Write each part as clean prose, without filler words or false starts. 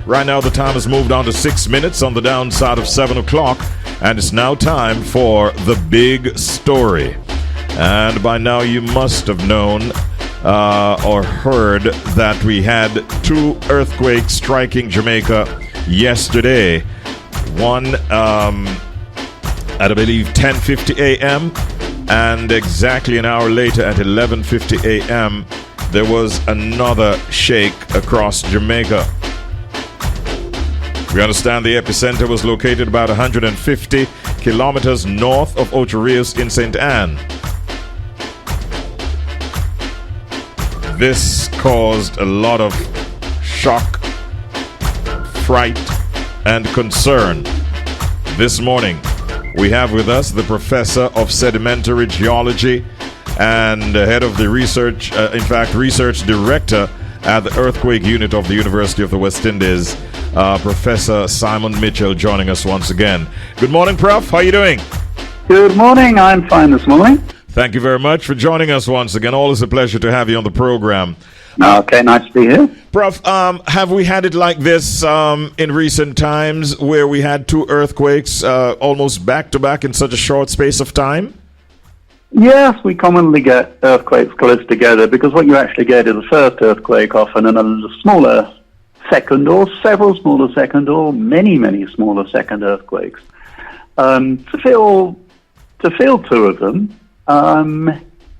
Right now, the time has moved on to 6 minutes on the downside of 7 o'clock, and it's now time for the big story. And by now, you must have known or heard that we had 2 earthquakes striking Jamaica yesterday. One at, I believe, 10:50 a.m., and exactly an hour later at 11:50 a.m., there was another shake across Jamaica. We understand the epicenter was located about 150 kilometers north of Ocho Rios in St. Anne. This caused a lot of shock, fright, and concern. This morning, we have with us the professor of sedimentary geology and head of the research director at the Earthquake Unit of the University of the West Indies, Professor Simon Mitchell, joining us once again. Good morning, Prof. How are you doing? Good morning. I'm fine this morning. Thank you very much for joining us once again. Always a pleasure to have you on the program. Okay, nice to be here. Prof, have we had it like this in recent times where we had 2 earthquakes almost back-to-back in such a short space of time? Yes, we commonly get earthquakes close together because what you actually get is the first earthquake often and a smaller second or several smaller second or many, many smaller second earthquakes. To feel 2 of them,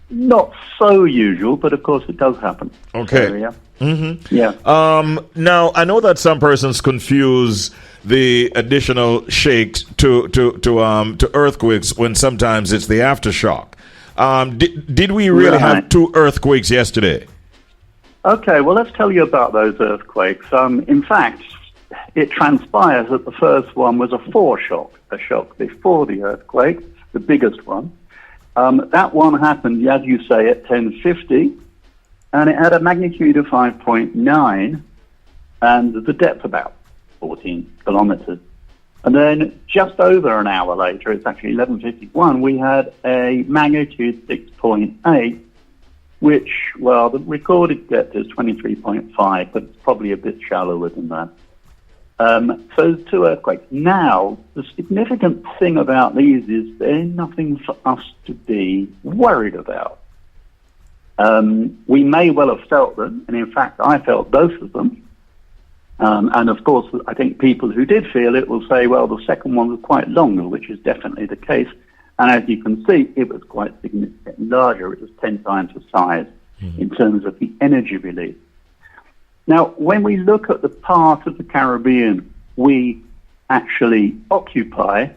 not so usual, but of course it does happen. Okay. So, yeah. Mm-hmm. Yeah. Now, I know that some persons confuse the additional shakes to earthquakes when sometimes it's the aftershock. Did we really have 2 earthquakes yesterday? Okay, well, let's tell you about those earthquakes. In fact, it transpires that the first one was a foreshock, a shock before the earthquake, the biggest one. That one happened, as you say, at 10:50, and it had a magnitude of 5.9 and the depth about 14 kilometers. And then just over an hour later, it's actually 11:51, we had a magnitude 6.8, which, well, the recorded depth is 23.5, but it's probably a bit shallower than that. So 2 earthquakes. Now, the significant thing about these is they're nothing for us to be worried about. We may well have felt them, and in fact, I felt both of them. And of course, I think people who did feel it will say, well, the second one was quite longer, which is definitely the case. And as you can see, it was quite significantly larger. It was 10 times the size in terms of the energy release. Now, when we look at the part of the Caribbean we actually occupy,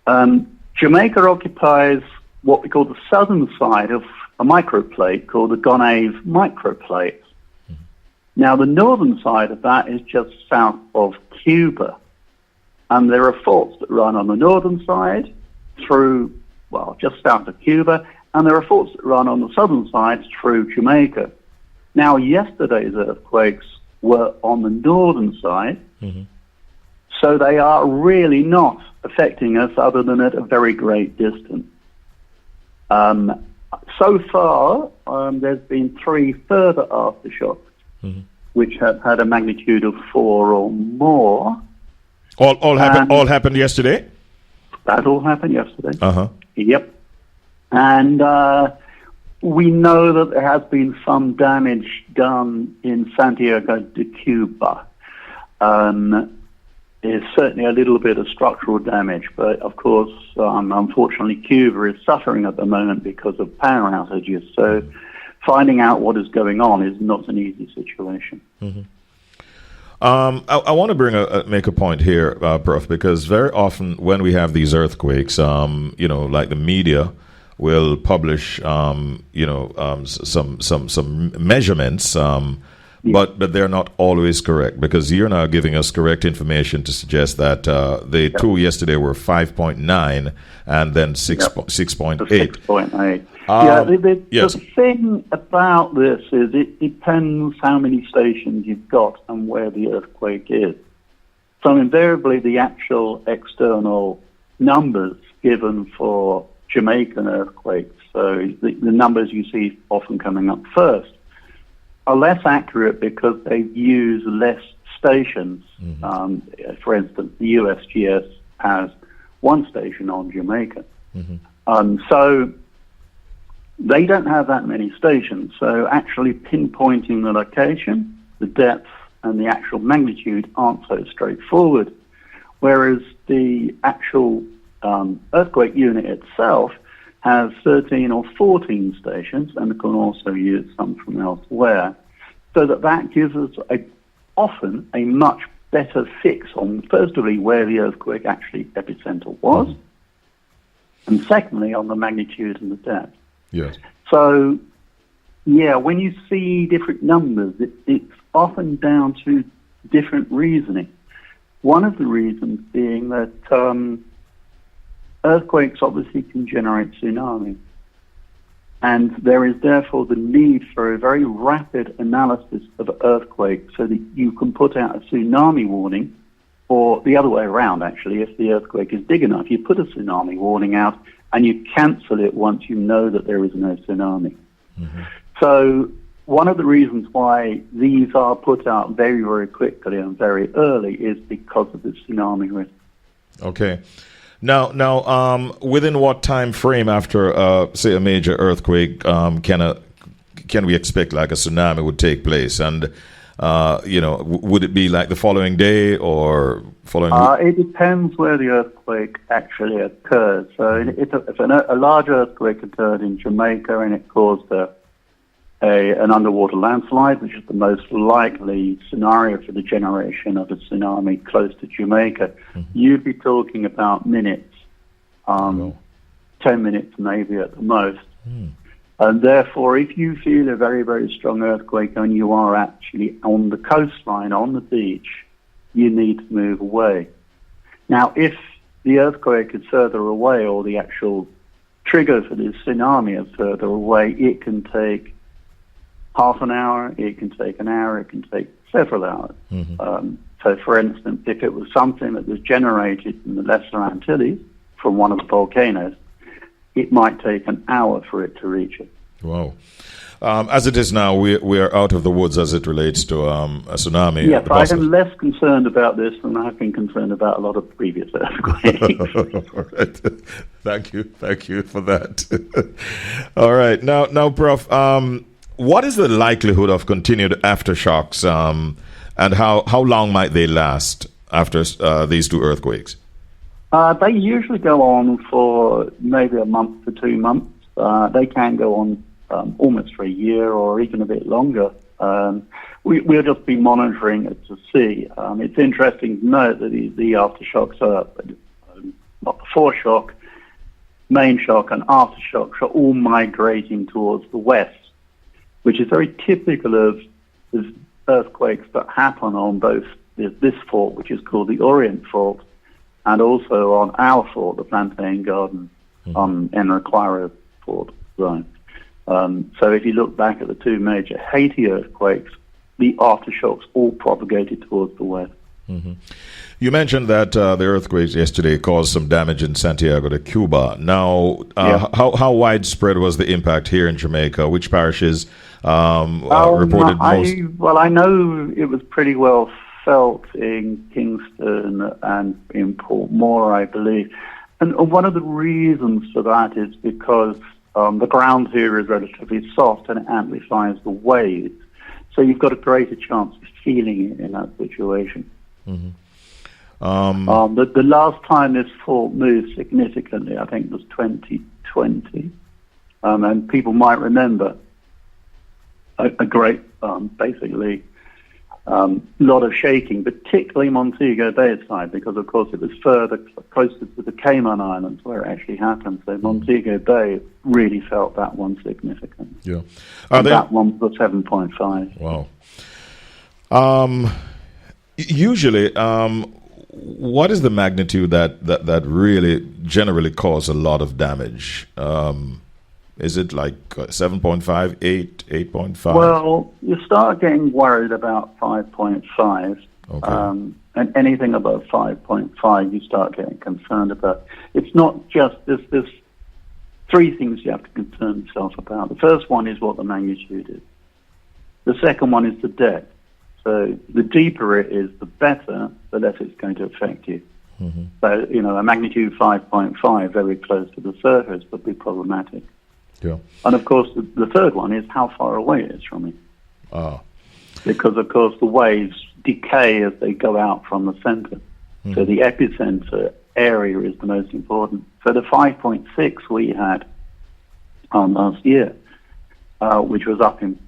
Jamaica occupies what we call the southern side of a microplate called the Gonave microplate. Now, the northern side of that is just south of Cuba. And there are faults that run on the northern side through, well, just south of Cuba, and there are faults that run on the southern side through Jamaica. Now, yesterday's earthquakes were on the northern side, so they are really not affecting us other than at a very great distance. So far, there's been 3 further aftershocks, which have had a magnitude of 4 or more. All happened yesterday? That all happened yesterday. Uh-huh. Yep. And we know that there has been some damage done in Santiago de Cuba. There's certainly a little bit of structural damage, but of course, unfortunately, Cuba is suffering at the moment because of power outages. So finding out what is going on is not an easy situation. I want to make a point here, Prof, because very often when we have these earthquakes, like the media will publish, some measurements, but they're not always correct, because you're now giving us correct information to suggest that the 2 yesterday were 5.9 and then 6.8. 6.8. Yes. The thing about this is it depends how many stations you've got and where the earthquake is. So invariably the actual external numbers given for Jamaican earthquakes, so the numbers you see often coming up first, are less accurate because they use less stations. For instance, the USGS has one station on Jamaica. So they don't have that many stations. So actually pinpointing the location, the depth, and the actual magnitude aren't so straightforward. Whereas the actual earthquake unit itself has 13 or 14 stations, and can also use some from elsewhere. So that gives us often a much better fix on, firstly, where the earthquake actually epicenter was, and secondly, on the magnitude and the depth. Yes. So, yeah, when you see different numbers, it's often down to different reasoning. One of the reasons being that earthquakes obviously can generate tsunami. And there is therefore the need for a very rapid analysis of earthquakes so that you can put out a tsunami warning, or the other way around, actually. If the earthquake is big enough, you put a tsunami warning out and you cancel it once you know that there is no tsunami. So one of the reasons why these are put out very, very quickly and very early is because of the tsunami risk. Okay. Now, within what time frame after, say, a major earthquake, can we expect like a tsunami would take place? And would it be like the following day or following? It depends where the earthquake actually occurs. So, if a large earthquake occurred in Jamaica and it caused an underwater landslide, which is the most likely scenario for the generation of a tsunami close to Jamaica, you'd be talking about minutes, 10 minutes maybe at the most. And therefore, if you feel a very, very strong earthquake and you are actually on the coastline, on the beach, you need to move away. Now, if the earthquake is further away or the actual trigger for the tsunami is further away, it can take half an hour, it can take an hour, it can take several hours. So, for instance, if it was something that was generated in the Lesser Antilles from one of the volcanoes, it might take an hour for it to reach it. Wow. As it is now, we are out of the woods as it relates to a tsunami. Yes, I am less concerned about this than I have been concerned about a lot of previous earthquakes. All right. Thank you for that. All right. Now, Prof, what is the likelihood of continued aftershocks, and how long might they last after these two earthquakes? They usually go on for maybe a month to 2 months. They can go on almost for a year or even a bit longer. We'll just be monitoring it to see. It's interesting to note that the aftershocks are not the foreshock, main shock, and aftershocks are all migrating towards the west, which is very typical of earthquakes that happen on both this fault, which is called the Orient Fault, and also on our fault, the Plantain Garden on Enriquara Fault zone. So if you look back at the two major Haiti earthquakes, the aftershocks all propagated towards the west. You mentioned that the earthquakes yesterday caused some damage in Santiago de Cuba. Now, how widespread was the impact here in Jamaica? Which parishes reported most? Well, I know it was pretty well felt in Kingston and in Port Moore, I believe. And one of the reasons for that is because the ground here is relatively soft and it amplifies the waves. So you've got a greater chance of feeling it in that situation. The last time this fault moved significantly, I think, was 2020. And people might remember a great, basically, lot of shaking, particularly Montego Bay side, because, of course, it was closer to the Cayman Islands where it actually happened. So Montego Bay really felt that one significant. Yeah. That one was 7.5. Wow. Usually, what is the magnitude that really generally cause a lot of damage? Is it like 7.5, 8, 8.5? Well, you start getting worried about 5.5. Okay. And anything above 5.5, you start getting concerned about. It's not just this. There's three things you have to concern yourself about. The first one is what the magnitude is. The second one is the depth. So the deeper it is, the better, the less it's going to affect you. Mm-hmm. So, a magnitude 5.5 very close to the surface would be problematic. Yeah. And, of course, the third one is how far away it is from you. Ah. Because, of course, the waves decay as they go out from the center. Mm-hmm. So the epicenter area is the most important. So the 5.6 we had last year, which was up in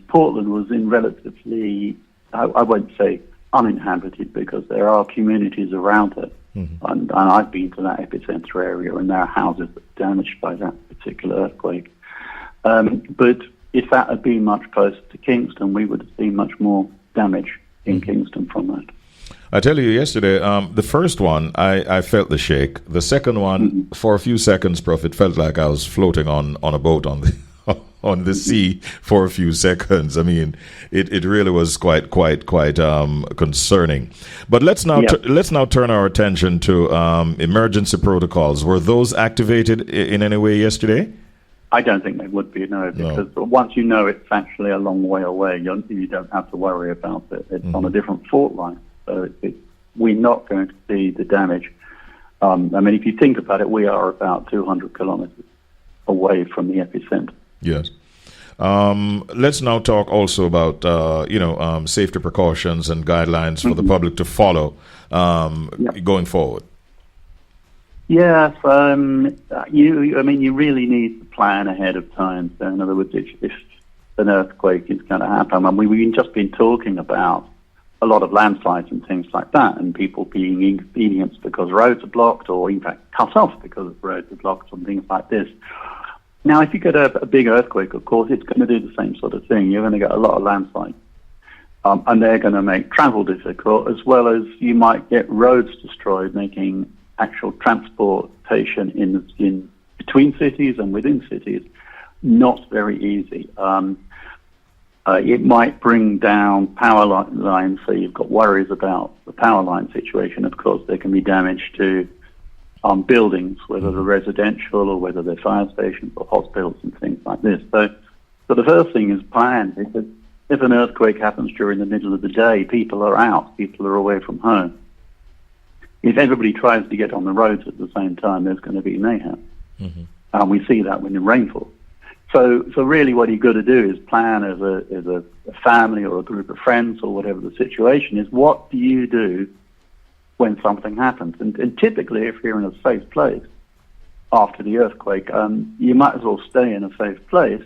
Portland, was in relatively, I won't say uninhabited, because there are communities around it. Mm-hmm. And I've been to that epicenter area, and there are houses that are damaged by that particular earthquake. But if that had been much closer to Kingston, we would have seen much more damage in Kingston from that. I tell you, yesterday, the first one, I felt the shake. The second one, for a few seconds, Prof, it felt like I was floating on a boat on the on the sea for a few seconds. I mean, it really was quite concerning. But let's now turn our attention to emergency protocols. Were those activated in any way yesterday? I don't think they would be, no, because once you know it's actually a long way away, you don't have to worry about it. It's on a different fault line, so we're not going to see the damage. I mean, if you think about it, we are about 200 kilometers away from the epicenter. Yes. Let's now talk also about, safety precautions and guidelines for the public to follow going forward. Yes, you really need to plan ahead of time. So in other words, if an earthquake is going to happen, and we've just been talking about a lot of landslides and things like that, and people being inconvenienced because roads are blocked, or in fact cut off because roads are blocked and things like this. Now, if you get a big earthquake, of course, it's going to do the same sort of thing. You're going to get a lot of landslides, and they're going to make travel difficult, as well as you might get roads destroyed, making actual transportation in between cities and within cities not very easy. It might bring down power lines, so you've got worries about the power line situation. Of course, there can be damage to buildings, whether they're residential or whether they're fire stations or hospitals and things like this. So the first thing is plan, because if an earthquake happens during the middle of the day, people are out, people are away from home. If everybody tries to get on the roads at the same time, there's going to be mayhem. And we see that when in rainfall. So really what you've got to do is plan as a family or a group of friends or whatever the situation is. What do you do when something happens? And typically, if you're in a safe place after the earthquake, you might as well stay in a safe place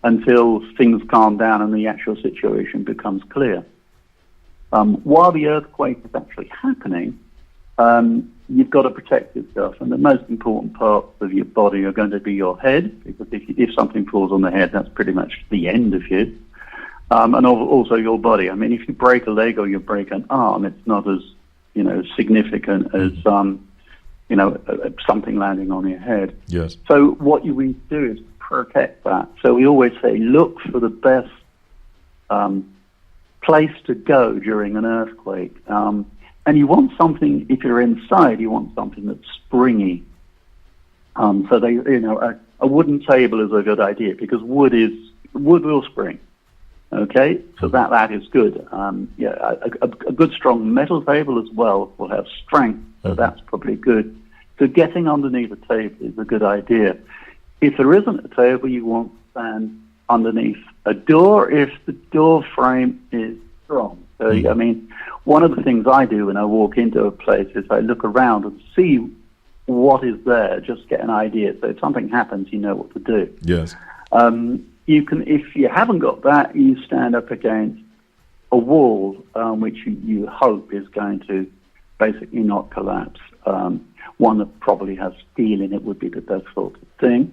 until things calm down and the actual situation becomes clear. While the earthquake is actually happening, you've got to protect yourself, and the most important parts of your body are going to be your head, because if something falls on the head, that's pretty much the end of you, and also your body. I mean, if you break a leg or you break an arm, it's not as significant as something landing on your head. Yes. So what we do is protect that. So we always say, look for the best place to go during an earthquake. And you want something, if you're inside, you want something that's springy. So a wooden table is a good idea, because wood will spring. Okay, so that is good. A good strong metal table as well will have strength, so that's probably good. So getting underneath a table is a good idea. If there isn't a table, you want to stand underneath a door if the door frame is strong. So, I mean, one of the things I do when I walk into a place is I look around and see what is there, just get an idea. So if something happens, you know what to do. Yes. You can, if you haven't got that, you stand up against a wall, which you hope is going to basically not collapse. One that probably has steel in it would be the best sort of thing.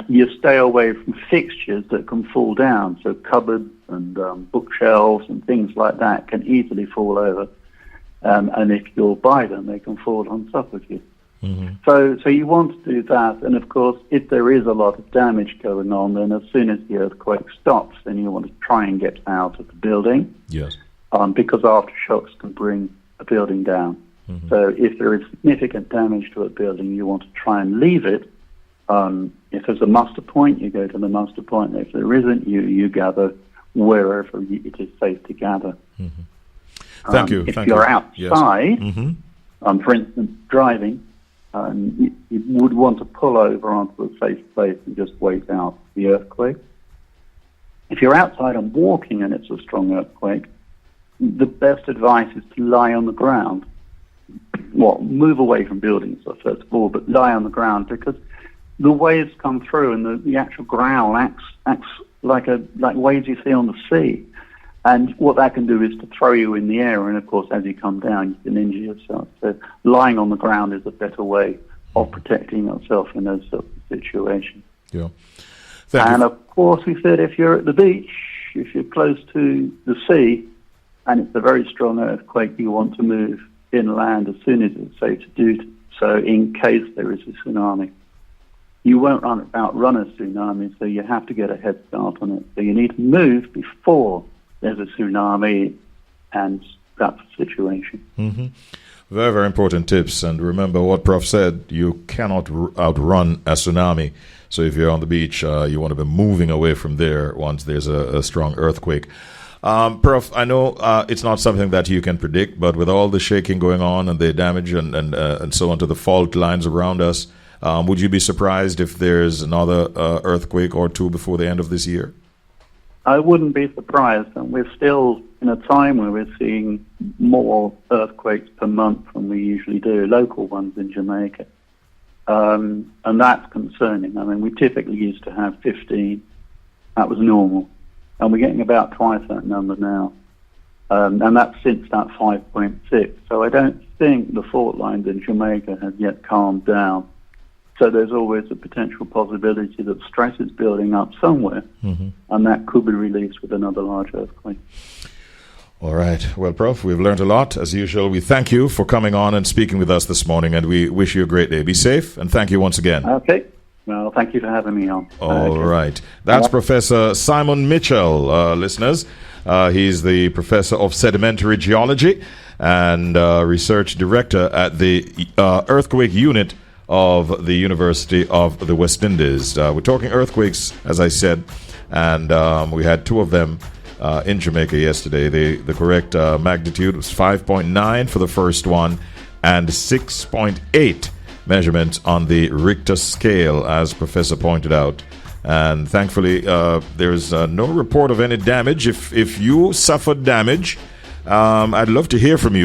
You stay away from fixtures that can fall down, so cupboards and bookshelves and things like that can easily fall over. And if you're by them, they can fall on top of you. So you want to do that, and of course, if there is a lot of damage going on, then as soon as the earthquake stops, then you want to try and get out of the building. Yes. Because aftershocks can bring a building down. So if there is significant damage to a building, you want to try and leave it. If there's a muster point, you go to the muster point. If there isn't, you gather wherever it is safe to gather. Thank you. If you're outside, Yes. for instance, driving, you would want to pull over onto a safe place and just wait out the earthquake. If you're outside and walking and it's a strong earthquake, the best advice is to lie on the ground. Well, move away from buildings, first of all, but lie on the ground, because the waves come through and the actual growl acts like waves you see on the sea. And what that can do is to throw you in the air, and of course, as you come down, you can injure yourself. So lying on the ground is a better way of protecting yourself in those sorts of situations. Yeah. And of course, we said if you're at the beach, if you're close to the sea, and it's a very strong earthquake, you want to move inland as soon as it's safe to do so in case there is a tsunami. You won't outrun a tsunami, so you have to get a head start on it. So you need to move before there's a tsunami, and that's the situation. Very, very important tips. And remember what Prof said, you cannot outrun a tsunami. So if you're on the beach, you want to be moving away from there once there's a strong earthquake. Prof, I know it's not something that you can predict, but with all the shaking going on and the damage and so on to the fault lines around us, would you be surprised if there's another earthquake or two before the end of this year? I wouldn't be surprised. And we're still in a time where we're seeing more earthquakes per month than we usually do, local ones in Jamaica. And that's concerning. I mean, we typically used to have 15. That was normal. And we're getting about twice that number now. And that's since that 5.6. So I don't think the fault lines in Jamaica have yet calmed down. So there's always a potential possibility that stress is building up somewhere, and that could be released with another large earthquake. All right. Well, Prof, we've learned a lot. As usual, we thank you for coming on and speaking with us this morning, and we wish you a great day. Be safe, and thank you once again. Okay. Well, thank you for having me on. All right. That's Professor Simon Mitchell, listeners. He's the professor of sedimentary geology and research director at the earthquake unit of the University of the West Indies. We're talking earthquakes, as I said, and we had two of them in Jamaica yesterday. The correct magnitude was 5.9 for the first one and 6.8 measurements on the Richter scale, as Professor pointed out. And thankfully, there's no report of any damage. If you suffered damage, I'd love to hear from you.